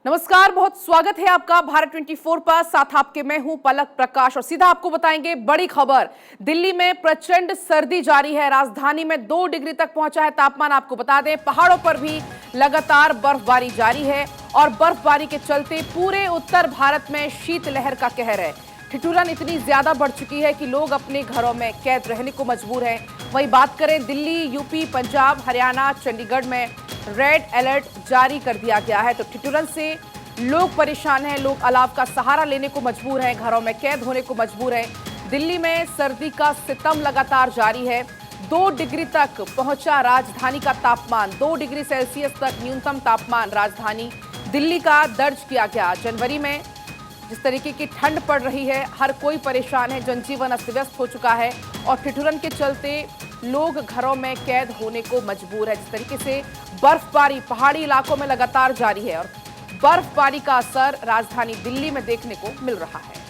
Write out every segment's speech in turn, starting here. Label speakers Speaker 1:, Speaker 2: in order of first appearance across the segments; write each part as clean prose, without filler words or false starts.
Speaker 1: नमस्कार, बहुत स्वागत है आपका भारत 24 पर। साथ आपके मैं हूं पलक प्रकाश और सीधा आपको बताएंगे बड़ी खबर। दिल्ली में प्रचंड सर्दी जारी है। राजधानी में 2 डिग्री तक पहुंचा है तापमान। आपको बता दें, पहाड़ों पर भी लगातार बर्फबारी जारी है और बर्फबारी के चलते पूरे उत्तर भारत में शीतलहर का कहर है। ठिठुरन इतनी ज्यादा बढ़ चुकी है कि लोग अपने घरों में कैद रहने को मजबूर हैं। वहीं बात करें दिल्ली, यूपी, पंजाब, हरियाणा, चंडीगढ़ में रेड अलर्ट जारी कर दिया गया है। तो ठिठुरन से लोग परेशान हैं, लोग अलाव का सहारा लेने को मजबूर हैं, घरों में कैद होने को मजबूर हैं। दिल्ली में सर्दी का सितम लगातार जारी है। 2 डिग्री तक पहुंचा राजधानी का तापमान। 2 डिग्री सेल्सियस तक न्यूनतम तापमान राजधानी दिल्ली का दर्ज किया गया। जनवरी में जिस तरीके की ठंड पड़ रही है, हर कोई परेशान है, जनजीवन अस्त व्यस्त हो चुका है और ठिठुरन के चलते लोग घरों में कैद होने को मजबूर है। जिस तरीके से बर्फबारी पहाड़ी इलाकों में लगातार जारी है और बर्फबारी का असर राजधानी दिल्ली में देखने को मिल रहा है।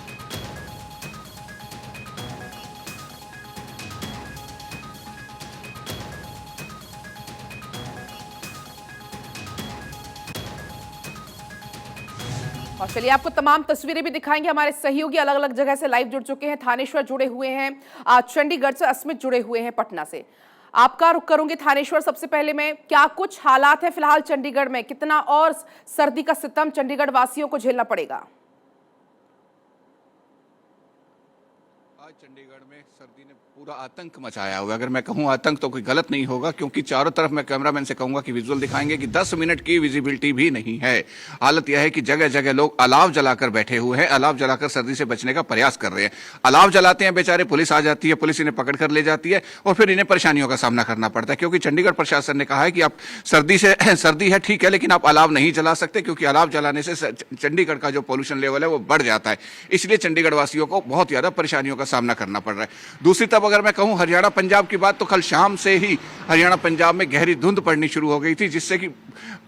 Speaker 1: और चलिए आपको तमाम तस्वीरें भी दिखाएंगे। हमारे सहयोगी अलग अलग जगह से लाइव जुड़ चुके हैं। थानेश्वर जुड़े हुए हैं, चंडीगढ़ से अस्मित जुड़े हुए हैं, पटना से। आपका रुख करूंगी थानेश्वर। सबसे पहले मैं, क्या कुछ हालात है फिलहाल चंडीगढ़ में? कितना और सर्दी का सितम चंडीगढ़ वासियों को झेलना पड़ेगा?
Speaker 2: आज चंडीगढ़ में सर्दी ने पूरा आतंक मचाया हुआ है। अगर मैं कहूं आतंक तो कोई गलत नहीं होगा, क्योंकि चारों तरफ मैं कैमरामैन से कहूंगा कि विजुअल दिखाएंगे कि 10 मिनट की विजिबिलिटी भी नहीं है। हालत यह है कि जगह जगह लोग अलाव जलाकर बैठे हुए हैं, अलाव जलाकर सर्दी से बचने का प्रयास कर रहे हैं। अलाव जलाते हैं बेचारे, पुलिस आ जाती है, पुलिस इन्हें पकड़ कर ले जाती है और फिर इन्हें परेशानियों का सामना करना पड़ता है। क्योंकि चंडीगढ़ प्रशासन ने कहा है कि आप सर्दी है ठीक है, लेकिन आप अलाव नहीं जला सकते, क्योंकि अलाव जलाने से चंडीगढ़ का जो पॉल्यूशन लेवल है वो बढ़ जाता है। इसलिए चंडीगढ़ वासियों को बहुत ज्यादा परेशानियों का सामना करना पड़ रहा है। दूसरी तरफ अगर मैं कहूं हरियाणा पंजाब की बात, तो कल शाम से ही हरियाणा पंजाब में गहरी धुंध पड़नी शुरू हो गई थी, जिससे कि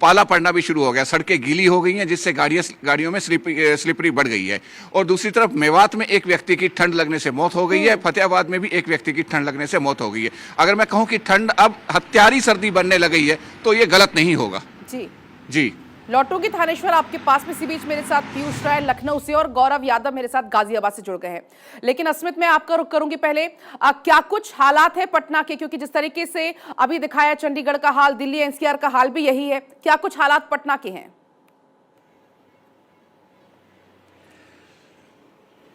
Speaker 2: पाला पड़ना भी शुरू हो गया। सड़कें गीली हो गई हैं, जिससे गाड़ियों में स्लिपरी बढ़ गई है। और दूसरी तरफ मेवात में एक व्यक्ति की ठंड लगने से मौत हो गई है। फतेहाबाद में भी एक व्यक्ति की ठंड लगने से मौत हो गई है। अगर मैं कहूं कि ठंड अब हत्यारी सर्दी बनने लगी है तो ये गलत नहीं होगा। जी
Speaker 1: लौटूंगी थानेश्वर आपके पास में। इसी बीच मेरे साथ पीयूष राय लखनऊ से और गौरव यादव मेरे साथ गाजियाबाद से जुड़ गए हैं। लेकिन अस्मित मैं आपका रुख करूंगी पहले, क्या कुछ हालात है पटना के? क्योंकि जिस तरीके से अभी दिखाया चंडीगढ़ का हाल, दिल्ली एनसीआर का हाल भी यही है। क्या कुछ हालात पटना के हैं?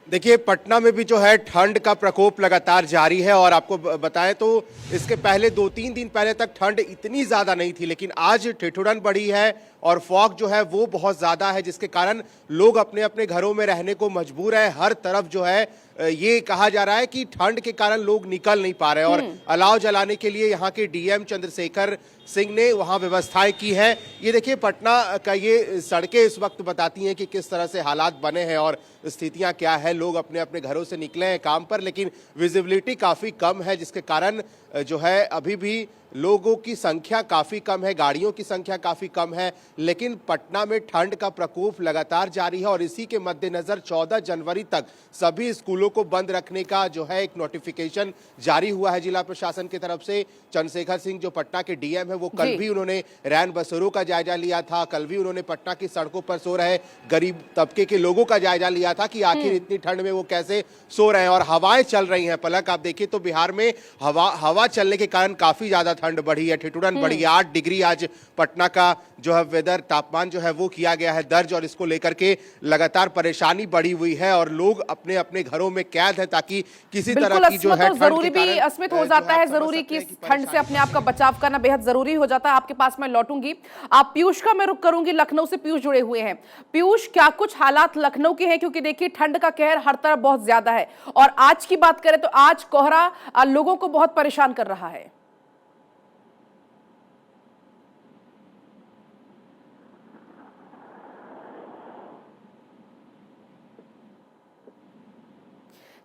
Speaker 3: देखिए, पटना में भी जो है ठंड का प्रकोप लगातार जारी है। और आपको बताएं तो इसके पहले 2-3 दिन पहले तक ठंड इतनी ज़्यादा नहीं थी, लेकिन आज ठिठुरन बढ़ी है और फॉग जो है वो बहुत ज़्यादा है, जिसके कारण लोग अपने अपने घरों में रहने को मजबूर है। हर तरफ जो है ये कहा जा रहा है कि ठंड के कारण लोग निकल नहीं पा रहे और अलाव जलाने के लिए यहाँ के डीएम चंद्रशेखर सिंह ने वहाँ व्यवस्थाएं की है। ये देखिए, पटना का ये सड़कें इस वक्त बताती हैं कि किस तरह से हालात बने हैं और स्थितियां क्या है। लोग अपने अपने घरों से निकले हैं काम पर, लेकिन विजिबिलिटी काफ़ी कम है, जिसके कारण जो है अभी भी लोगों की संख्या काफ़ी कम है, गाड़ियों की संख्या काफ़ी कम है। लेकिन पटना में ठंड का प्रकोप लगातार जारी है और इसी के मद्देनज़र 14 जनवरी तक सभी स्कूलों को बंद रखने का जो है एक नोटिफिकेशन जारी हुआ है जिला प्रशासन की तरफ से। चंद्रशेखर सिंह जो पटना के डीएम है, वो कल भी उन्होंने रैन बसेरों का जायजा लिया था। कल भी उन्होंने पटना की सड़कों पर सो रहे गरीब तबके के लोगों का जायजा लिया था कि आखिर इतनी ठंड में वो कैसे सो रहे हैं। और हवाएं चल रही हैं पलक, आप देखिए तो बिहार में हवा चलने के कारण काफी ज्यादा ठंड बढ़ी है, ठिठुरन बढ़ी है। 8 डिग्री आज पटना का जो है वेदर तापमान जो है वो किया गया है दर्ज, और इसको लेकर के लगातार परेशानी बढ़ी हुई है और लोग अपने अपने घरों में कैद है, ताकि किसी तरह की जो है
Speaker 1: जरूरी भी अस्मित हो जाता है, जरूरी कि ठंड से अपने आप का बचाव करना बेहद जरूरी हो जाता है। आपके पास मैं लौटूंगी। आप पीयूष का मैं रुख करूंगी, लखनऊ से पीयूष जुड़े हुए हैं। पीयूष, क्या कुछ हालात लखनऊ के हैं? क्योंकि देखिए ठंड का कहर हर तरफ बहुत ज्यादा है और आज की बात करें तो आज कोहरा लोगों को बहुत परेशान कर रहा है।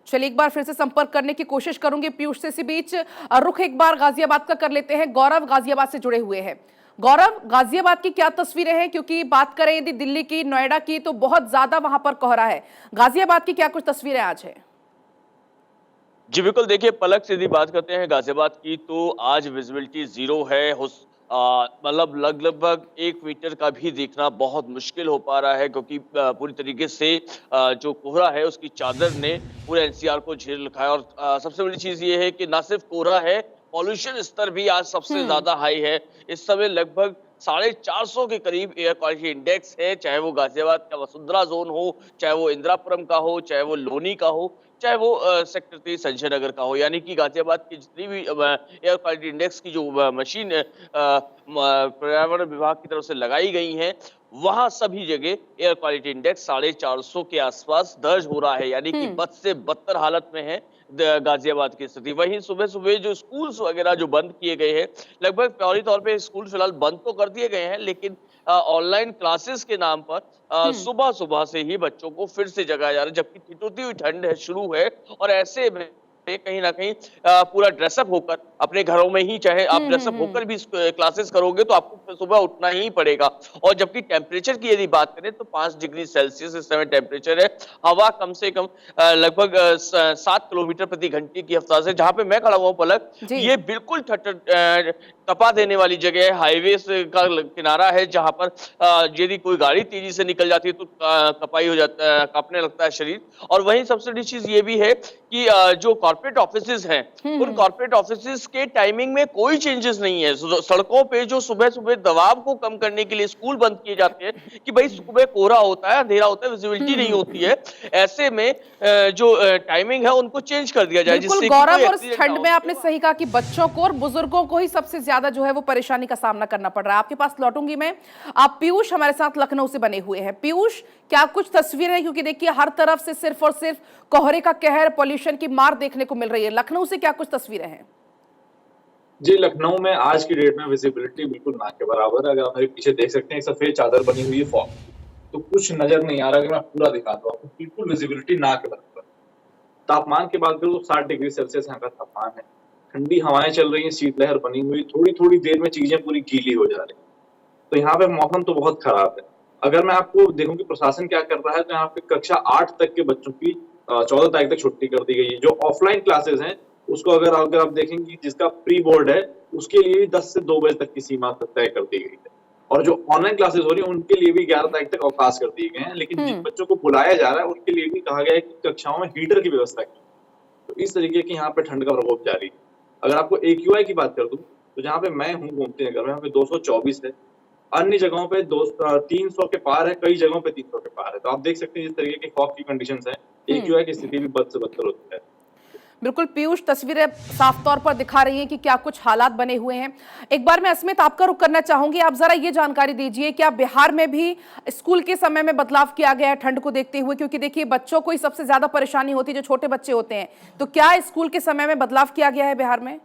Speaker 1: चलिए एक बार फिर से संपर्क करने की कोशिश करूंगी पीयूष से। इसी बीच रुख एक बार गाजियाबाद का कर लेते हैं। गौरव गाजियाबाद से जुड़े हुए हैं। गौरव, गाजियाबाद की क्या तस्वीरें हैं? क्योंकि बात करें यदि दिल्ली की, नोएडा की, तो बहुत ज्यादा वहां पर कोहरा है। गाजियाबाद की क्या कुछ तस्वीरें आज है?
Speaker 4: जी बिल्कुल, देखिए पलक से यदि बात करते हैं गाजियाबाद की, तो आज विजिबिलिटी 0 है। मतलब लगभग 1 मीटर का भी देखना बहुत मुश्किल हो पा रहा है, क्योंकि पूरी तरीके से जो कोहरा है उसकी चादर ने पूरे एनसीआर को घेर रखा है। और सबसे बड़ी चीज ये है कि ना सिर्फ कोहरा है, पॉल्यूशन स्तर भी आज सबसे ज्यादा हाई है। इस समय लगभग 450 के करीब एयर क्वालिटी इंडेक्स है, चाहे वो गाजियाबाद का वसुंधरा जोन हो, चाहे वो इंदिरापुरम का हो, चाहे वो लोनी का हो, चाहे वो सेक्टर 3 संजय नगर का हो। यानी कि गाजियाबाद की जितनी भी एयर क्वालिटी इंडेक्स की जो मशीन पर्यावरण विभाग की तरफ से लगाई गई है, वहां सभी जगह एयर क्वालिटी इंडेक्स 450 के आसपास दर्ज हो रहा है। यानी कि बद से बदतर हालत में है गाजियाबाद की स्थिति। वहीं सुबह सुबह जो स्कूल्स वगैरह जो बंद किए गए हैं, लगभग फौरी तौर पे स्कूल फिलहाल बंद तो कर दिए गए हैं, लेकिन ऑनलाइन क्लासेस के नाम पर सुबह सुबह से ही बच्चों को फिर से जगाया जा रहा है, जबकि ठिठुरती हुई ठंड है शुरू है। और ऐसे में कहीं ना कहीं पूरा ड्रेसअप होकर अपने घरों में ही, चाहे आप ड्रेसअप होकर भी क्लासेस करोगे तो आपको सुबह उठना ही पड़ेगा। और जबकि टेम्परेचर की यदि बात करें तो 5 डिग्री सेल्सियस इस समय टेम्परेचर है। हवा कम से कम लगभग 7 किलोमीटर प्रति घंटे की रफ्तार से, जहां पे मैं खड़ा हुआ हूं पलक, ये बिल्कुल तपा देने वाली जगह है। हाईवे का किनारा है, जहां पर यदि कोई गाड़ी तेजी से निकल जाती है तो कपाई हो जाता है, कांपने लगता है शरीर। और वहीं सबसे बड़ी चीज ये भी है कि जो कॉर्पोरेट ऑफिसेज हैं, उन कॉर्पोरेट ऑफिसेज के टाइमिंग में कोई चेंजेस नहीं है। सड़कों पे जो सुबह सुबह दबाव को कम करने के लिए स्कूल बंद किए जाते हैं कि भाई सुबह कोहरा होता है, अंधेरा होता है, विजिबिलिटी नहीं होती है, ऐसे में जो टाइमिंग है उनको चेंज कर दिया जाए।
Speaker 1: बिल्कुल गौरव, और इस ठंड में आपने सही कहा कि बच्चों को और बुजुर्गों को ही सबसे ज्यादा जो है वो परेशानी का सामना करना पड़ रहा है। आपके पास लौटूंगी मैं। आप पीयूष हमारे साथ लखनऊ से बने हुए हैं। पीयूष, क्या कुछ तस्वीरें हैं, क्योंकि देखिए हर तरफ से सिर्फ और सिर्फ कोहरे का कहर, पॉल्यूशन की मार देखने को मिल रही है। लखनऊ से क्या कुछ तस्वीरें हैं?
Speaker 5: जी, लखनऊ में आज की डेट में विजिबिलिटी बिल्कुल ना के बराबर है। अगर आप मेरे पीछे देख सकते हैं, एक सफेद चादर बनी हुई है फॉग, तो कुछ नजर नहीं आ रहा। अगर मैं पूरा दिखाता हूँ आपको, बिल्कुल विजिबिलिटी ना के बराबर। तापमान की बात करूँ तो 60 डिग्री सेल्सियस यहाँ का तापमान है। ठंडी हवाएं चल रही है, शीतलहर बनी हुई, थोड़ी थोड़ी देर में चीजें पूरी गीली हो जा रही है। तो यहाँ पे मौसम तो बहुत खराब है। अगर मैं आपको देखूं कि प्रशासन क्या कर रहा है, तो यहाँ पे कक्षा 8 तक के बच्चों की 14 तारीख तक छुट्टी कर दी गई है। जो ऑफलाइन क्लासेस हैं उसको अगर आप देखेंगे, जिसका प्री बोर्ड है उसके लिए 10 से 2 बजे तक की सीमा तय कर दी गई है। और जो ऑनलाइन क्लासेस हो रही है उनके लिए भी 11 तारीख तक अवकाश कर दिए गए हैं। लेकिन जिन बच्चों को बुलाया जा रहा है उनके लिए भी कहा गया है कि कक्षाओं में हीटर की व्यवस्था की। तो इस तरीके की यहाँ पे ठंड का प्रकोप जारी है। अगर आपको AQI की बात कर दूं तो जहाँ पे मैं हूँ गोमती नगर में, यहाँ पे 224 है। अन्य जगहों पे 300 के पार है, कई जगहों पे 300 के पार है। तो आप देख सकते हैं जिस तरीके की फॉग की कंडीशंस हैं, AQI की स्थिति भी बद से बदतर होती है।
Speaker 1: बिल्कुल पीयूष, तस्वीरें साफ तौर पर दिखा रही हैं कि क्या कुछ हालात बने हुए हैं। एक बार मैं अस्मित आपका रुख करना चाहूंगी। आप जरा ये जानकारी दीजिए, क्या बिहार में भी स्कूल के समय में बदलाव किया गया है ठंड को देखते हुए? क्योंकि देखिए बच्चों को ही सबसे ज्यादा परेशानी होती है, जो छोटे बच्चे होते हैं। तो क्या स्कूल के समय में बदलाव किया गया है बिहार में?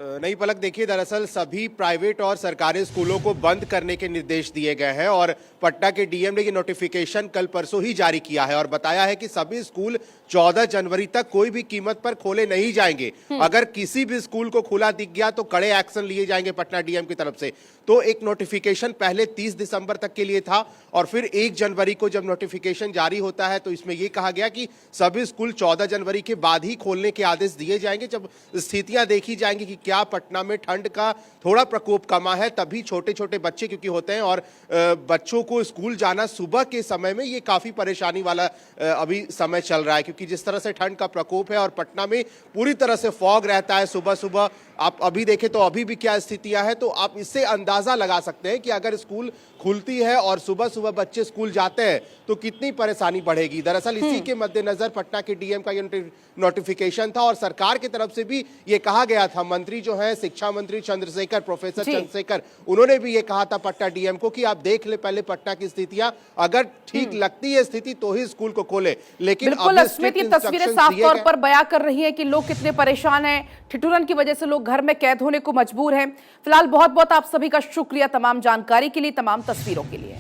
Speaker 3: नहीं पलक, देखिए दरअसल सभी प्राइवेट और सरकारी स्कूलों को बंद करने के निर्देश दिए गए हैं और पटना के डीएम ने ये नोटिफिकेशन कल परसों ही जारी किया है और बताया है कि सभी स्कूल 14 जनवरी तक कोई भी कीमत पर खोले नहीं जाएंगे। अगर किसी भी स्कूल को खुला दिख गया तो कड़े एक्शन लिए जाएंगे पटना डीएम की तरफ से। तो एक नोटिफिकेशन पहले 30 दिसंबर तक के लिए था और फिर 1 जनवरी को जब नोटिफिकेशन जारी होता है तो इसमें यह कहा गया कि सभी स्कूल 14 जनवरी के बाद ही खोलने के आदेश दिए जाएंगे। जब स्थितियां देखी जाएंगी कि क्या पटना में ठंड का थोड़ा प्रकोप कमा है, तभी छोटे छोटे बच्चे क्योंकि होते हैं और बच्चों को स्कूल जाना सुबह के समय में ये काफी परेशानी वाला अभी समय चल रहा है, क्योंकि जिस तरह से ठंड का प्रकोप है और पटना में पूरी तरह से फॉग रहता है सुबह सुबह। आप अभी देखें तो अभी भी क्या स्थितियां हैं, तो आप इससे अंदाजा लगा सकते हैं कि अगर स्कूल खुलती है और सुबह सुबह बच्चे स्कूल जाते हैं तो कितनी परेशानी बढ़ेगी। दरअसल इसी के मद्देनजर पटना के डीएम का ये नोटिफिकेशन था और सरकार की तरफ से भी ये कहा गया था। मंत्री जो है शिक्षा मंत्री चंद्रशेखर, प्रोफेसर चंद्रशेखर, उन्होंने भी ये कहा था पटना डीएम को कि आप देख ले पहले पटना की स्थितियां, अगर ठीक लगती है स्थिति तो ही स्कूल को खोले। लेकिन
Speaker 1: तस्वीरें साफ तौर पर बयां कर रही है कि लोग कितने परेशान हैं। ठिठुरन की वजह से लोग घर में कैद होने को मजबूर हैं। फिलहाल बहुत बहुत आप सभी का शुक्रिया तमाम जानकारी के लिए, तमाम तस्वीरों के लिए।